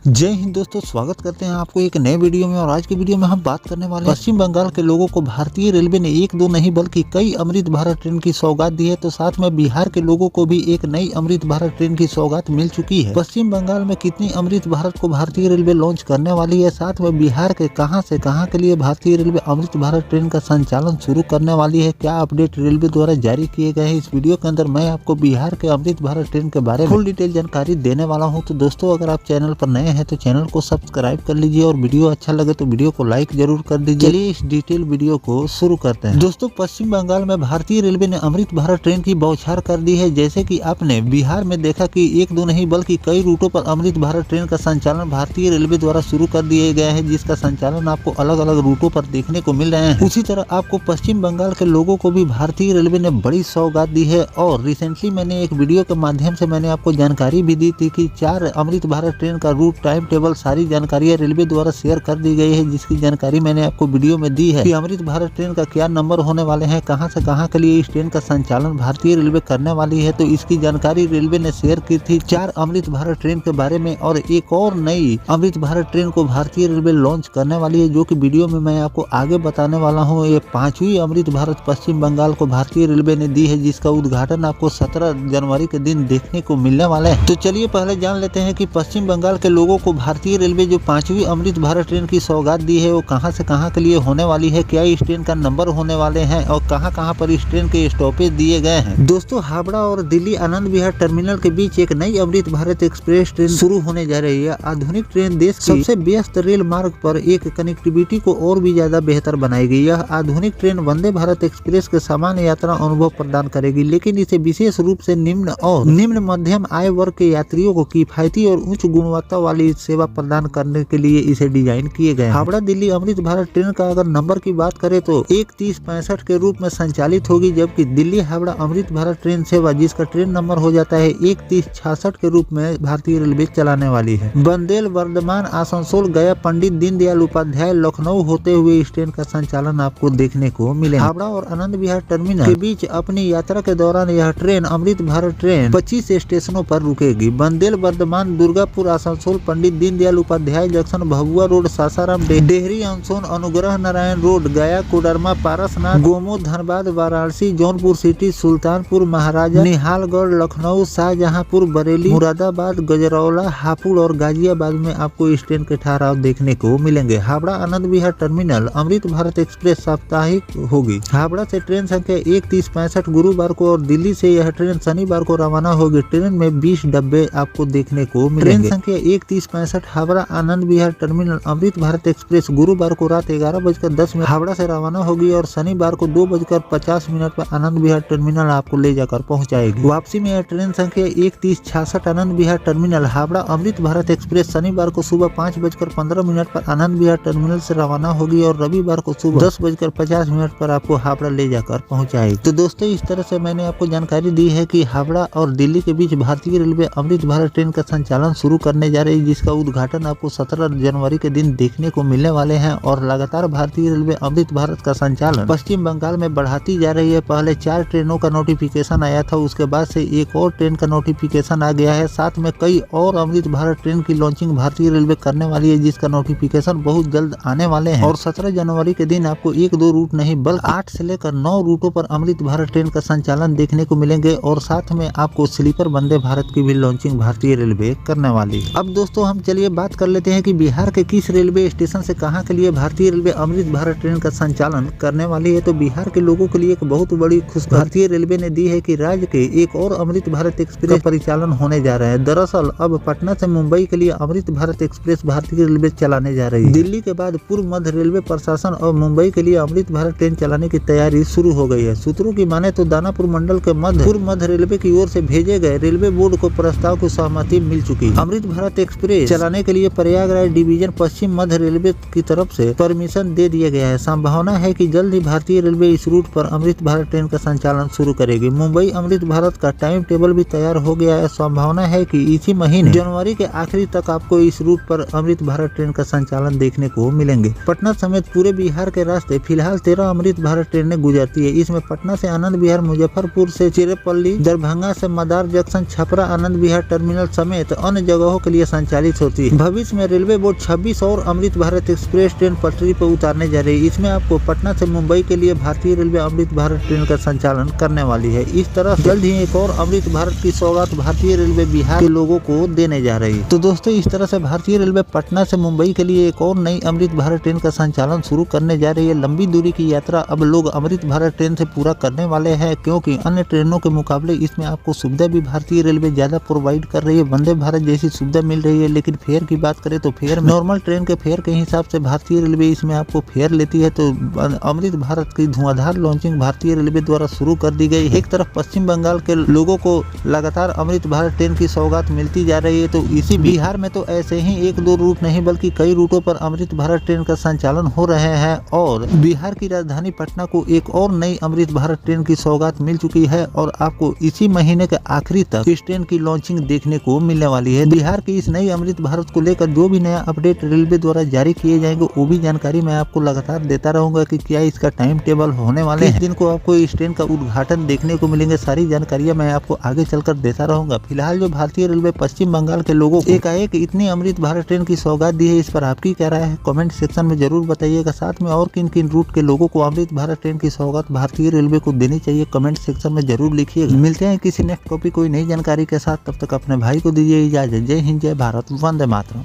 जय हिंद दोस्तों, स्वागत करते हैं आपको एक नए वीडियो में। और आज की वीडियो में हम बात करने वाले हैं पश्चिम बंगाल के लोगों को भारतीय रेलवे ने एक दो नहीं बल्कि कई अमृत भारत ट्रेन की सौगात दी है। तो साथ में बिहार के लोगों को भी एक नई अमृत भारत ट्रेन की सौगात मिल चुकी है। पश्चिम बंगाल में कितनी अमृत भारत को भारतीय रेलवे लॉन्च करने वाली है, साथ में बिहार के कहां से कहां के लिए भारतीय रेलवे अमृत भारत ट्रेन का संचालन शुरू करने वाली है, क्या अपडेट रेलवे द्वारा जारी किए गए हैं, इस वीडियो के अंदर मैं आपको बिहार के अमृत भारत ट्रेन के बारे में फुल डिटेल जानकारी देने वाला हूँ। तो दोस्तों, अगर आप चैनल पर नए हैं तो चैनल को सब्सक्राइब कर लीजिए और वीडियो अच्छा लगे तो वीडियो को लाइक जरूर कर दीजिए। चलिए इस डिटेल वीडियो को शुरू करते हैं। दोस्तों, पश्चिम बंगाल में भारतीय रेलवे ने अमृत भारत ट्रेन की बौछार कर दी है। जैसे कि आपने बिहार में देखा कि एक दो नहीं बल्कि कई रूटों पर अमृत भारत ट्रेन का संचालन भारतीय रेलवे द्वारा शुरू कर दिया गया है, जिसका संचालन आपको अलग अलग रूटों पर देखने को मिल रहे हैं। उसी तरह आपको पश्चिम बंगाल के लोगों को भी भारतीय रेलवे ने बड़ी सौगात दी है। और रिसेंटली मैंने एक वीडियो के माध्यम से मैंने आपको जानकारी भी दी थी कि 4 अमृत भारत ट्रेन का रूट, टाइम टेबल, सारी जानकारियां रेलवे द्वारा शेयर कर दी गई है, जिसकी जानकारी मैंने आपको वीडियो में दी है कि अमृत भारत ट्रेन का क्या नंबर होने वाले हैं, कहां से कहां के लिए इस ट्रेन का संचालन भारतीय रेलवे करने वाली है। तो इसकी जानकारी रेलवे ने शेयर की थी 4 अमृत भारत ट्रेन के बारे में। और एक और नई अमृत भारत ट्रेन को भारतीय रेलवे लॉन्च करने वाली है, जो कि वीडियो में मैं आपको आगे बताने वाला हूँ। ये 5वीं अमृत भारत पश्चिम बंगाल को भारतीय रेलवे ने दी है, जिसका उद्घाटन आपको 17 जनवरी के दिन देखने को मिलने वाला है। तो चलिए पहले जान लेते हैं कि पश्चिम बंगाल के लोगों को भारतीय रेलवे जो 5वीं अमृत भारत ट्रेन की सौगात दी है वो कहां से कहां के लिए होने वाली है, क्या इस ट्रेन का नंबर होने वाले हैं और कहां पर इस ट्रेन के स्टॉपेज दिए गए हैं। दोस्तों, हावड़ा और दिल्ली आनंद विहार टर्मिनल के बीच एक नई अमृत भारत एक्सप्रेस ट्रेन शुरू होने जा रही है। आधुनिक ट्रेन देश की सबसे व्यस्त रेल मार्ग पर एक कनेक्टिविटी को और भी ज्यादा बेहतर बनाएगी। यह आधुनिक ट्रेन वंदे भारत एक्सप्रेस के समान यात्रा अनुभव प्रदान करेगी, लेकिन इसे विशेष रूप से निम्न मध्यम आय वर्ग के यात्रियों को किफायती और उच्च गुणवत्ता वाली सेवा प्रदान करने के लिए इसे डिजाइन किए गए। हावड़ा दिल्ली अमृत भारत ट्रेन का अगर नंबर की बात करें तो 1365 के रूप में संचालित होगी, जबकि दिल्ली हावड़ा अमृत भारत ट्रेन सेवा जिसका ट्रेन नंबर हो जाता है 1366 के रूप में भारतीय रेलवे चलाने वाली है। बंदेल, वर्धमान, आसनसोल, गया, पंडित दीनदयाल उपाध्याय, लखनऊ होते हुए इस ट्रेन का संचालन आपको देखने को मिलेगा। हावड़ा और आनंद विहार टर्मिनल के बीच अपनी यात्रा के दौरान यह ट्रेन अमृत भारत ट्रेन 25 स्टेशनों पर रुकेगी। Bandial, Varthaman, Durgapur, Asansol, Pandit Deendayal Upadhyay junction, Bhabua road, Sasaram, Dehri, अनसोन, Anugrah Narayan road, गया, कोडरमा, पारसनाथ, गोमो, धनबाद, वाराणसी, जौनपुर सिटी, सुल्तानपुर महाराजा, निहालगढ़, लखनऊ, शाहजहांपुर, बरेली, मुरादाबाद, गजरौला, हापुड़ और गाजियाबाद में आपको इस ट्रेन के ठहराव देखने को मिलेंगे। हावड़ा आनंद विहार टर्मिनल अमृत भारत एक्सप्रेस साप्ताहिक होगी। हावड़ा से ट्रेन संख्या 1365 गुरुवार को और दिल्ली से यह ट्रेन शनिवार को रवाना होगी। ट्रेन में 20 डब्बे आपको देखने को मिलेंगे। ट्रेन संख्या 1365 हावड़ा आनंद विहार टर्मिनल अमृत भारत एक्सप्रेस गुरुवार को रात 11:10 हावड़ा से रवाना होगी और शनिवार को 2:50 पर आनंद विहार टर्मिनल आपको ले जाकर पहुंचाएगी। वापसी में यह ट्रेन संख्या 1366 आनंद विहार टर्मिनल हावड़ा अमृत भारत एक्सप्रेस शनिवार को सुबह 5:15 पर आनंद विहार टर्मिनल से रवाना होगी और रविवार को सुबह 10:50 पर आपको हावड़ा ले जाकर पहुंचाएगी। तो दोस्तों, इस तरह से मैंने आपको जानकारी दी है कि हावड़ा और दिल्ली के बीच भारतीय रेलवे अमृत भारत ट्रेन का संचालन शुरू करने जा रही है, जिसका उद्घाटन आपको 17 जनवरी के दिन देखने को मिलने वाले हैं। और लगातार भारतीय रेलवे अमृत भारत का संचालन पश्चिम बंगाल में बढ़ाती जा रही है। पहले 4 ट्रेनों का नोटिफिकेशन आया था, उसके बाद से एक और ट्रेन का नोटिफिकेशन आ गया है। साथ में कई और अमृत भारत ट्रेन की लॉन्चिंग भारतीय रेलवे करने वाली है, जिसका नोटिफिकेशन बहुत जल्द आने वाले हैं। और 17 जनवरी के दिन आपको 1-2 रूट नहीं बल्कि 8 से लेकर 9 रूटों पर अमृत भारत ट्रेन का संचालन देखने को मिलेंगे। और साथ में आपको स्लीपर वंदे भारत की भी लॉन्चिंग भारतीय रेलवे करने वाली है। अब दोस्तों, हम चलिए बात कर लेते हैं कि बिहार के किस रेलवे स्टेशन से कहां के लिए भारतीय रेलवे अमृत भारत ट्रेन का संचालन करने वाली है। तो बिहार के लोगों के लिए एक बहुत बड़ी खुशखबरी भारतीय रेलवे ने दी है कि राज्य के एक और अमृत भारत एक्सप्रेस का परिचालन होने जा रहा है। दरअसल अब पटना से मुंबई के लिए अमृत भारत एक्सप्रेस भारतीय रेलवे चलाने जा रही है। दिल्ली के बाद पूर्व मध्य रेलवे प्रशासन और मुंबई के लिए अमृत भारत ट्रेन चलाने की तैयारी शुरू हो गई है। सूत्रों की माने तो दानापुर मंडल के पूर्व मध्य रेलवे की ओर से भेजे गए रेलवे बोर्ड को प्रस्ताव को सहमति मिल चुकी है। अमृत भारत एक्सप्रेस चलाने के लिए प्रयागराज डिवीजन पश्चिम मध्य रेलवे की तरफ से परमिशन दे दिया गया है। संभावना है कि जल्द ही भारतीय रेलवे इस रूट पर अमृत भारत ट्रेन का संचालन शुरू करेगी। मुंबई अमृत भारत का टाइम टेबल भी तैयार हो गया है। संभावना है कि इसी महीने जनवरी के आखिरी तक आपको इस रूट पर अमृत भारत ट्रेन का संचालन देखने को मिलेंगे। पटना समेत पूरे बिहार के रास्ते फिलहाल 13 अमृत भारत ट्रेनें गुजरती है। इसमें पटना से आनंद विहार, मुजफ्फरपुर से चिरेपल्ली, दरभंगा से मदार जंक्शन, छपरा आनंद विहार टर्मिनल समेत अन्य जगहों के लिए संचालन संचालित होती है। भविष्य में रेलवे बोर्ड 26 और अमृत भारत एक्सप्रेस ट्रेन पटरी पर उतारने जा रही है। इसमें आपको पटना से मुंबई के लिए भारतीय रेलवे अमृत भारत ट्रेन का संचालन करने वाली है। इस तरह जल्द ही एक और अमृत भारत की सौगात भारतीय रेलवे बिहार के लोगों को देने जा रही है। तो दोस्तों, इस तरह से भारतीय रेलवे पटना से मुंबई के लिए एक और नई अमृत भारत ट्रेन का संचालन शुरू करने जा रही है। लंबी दूरी की यात्रा अब लोग अमृत भारत ट्रेन से पूरा करने वाले हैं, क्योंकि अन्य ट्रेनों के मुकाबले इसमें आपको सुविधा भी भारतीय रेलवे ज्यादा प्रोवाइड कर रही है। वंदे भारत जैसी सुविधा मिल रही है। लेकिन फेयर की बात करें तो फेयर नॉर्मल ट्रेन के फेयर के हिसाब से भारतीय रेलवे इसमें आपको फेयर लेती है। तो अमृत भारत की धुआंधार लॉन्चिंग भारतीय रेलवे द्वारा शुरू कर दी गई। एक तरफ पश्चिम बंगाल के लोगों को लगातार अमृत भारत ट्रेन की सौगात मिलती जा रही है, तो इसी बिहार में तो ऐसे ही एक दो रूट नहीं बल्कि कई रूटों पर अमृत भारत ट्रेन का संचालन हो रहे हैं। और बिहार की राजधानी पटना को एक और नई अमृत भारत ट्रेन की सौगात मिल चुकी है और आपको इसी महीने के आखिरी तक इस ट्रेन की लॉन्चिंग देखने को मिलने वाली है। बिहार की इस नई अमृत भारत को लेकर जो भी नया अपडेट रेलवे द्वारा जारी किए जाएंगे वो भी जानकारी मैं आपको लगातार देता रहूंगा कि क्या इसका टाइम टेबल होने वाले हैं, दिन को आपको इस ट्रेन का उद्घाटन देखने को मिलेंगे। सारी जानकारियां मैं आपको आगे चलकर देता रहूंगा। फिलहाल जो भारतीय रेलवे पश्चिम बंगाल के लोगों को एकाएक इतनी अमृत भारत ट्रेन की सौगात दी है, इस पर आपकी क्या राय है कमेंट सेक्शन में जरूर बताइएगा। साथ में और किन किन रूट के लोगों को अमृत भारत ट्रेन की सौगात भारतीय रेलवे को देनी चाहिए कमेंट सेक्शन में जरूर लिखिएगा। मिलते हैं किसी नेक्स्ट टॉपिक कोई नई जानकारी के साथ, तब तक अपने भाई को दीजिए इजाजत। जय हिंद, जय भारत, वंदे मातरम।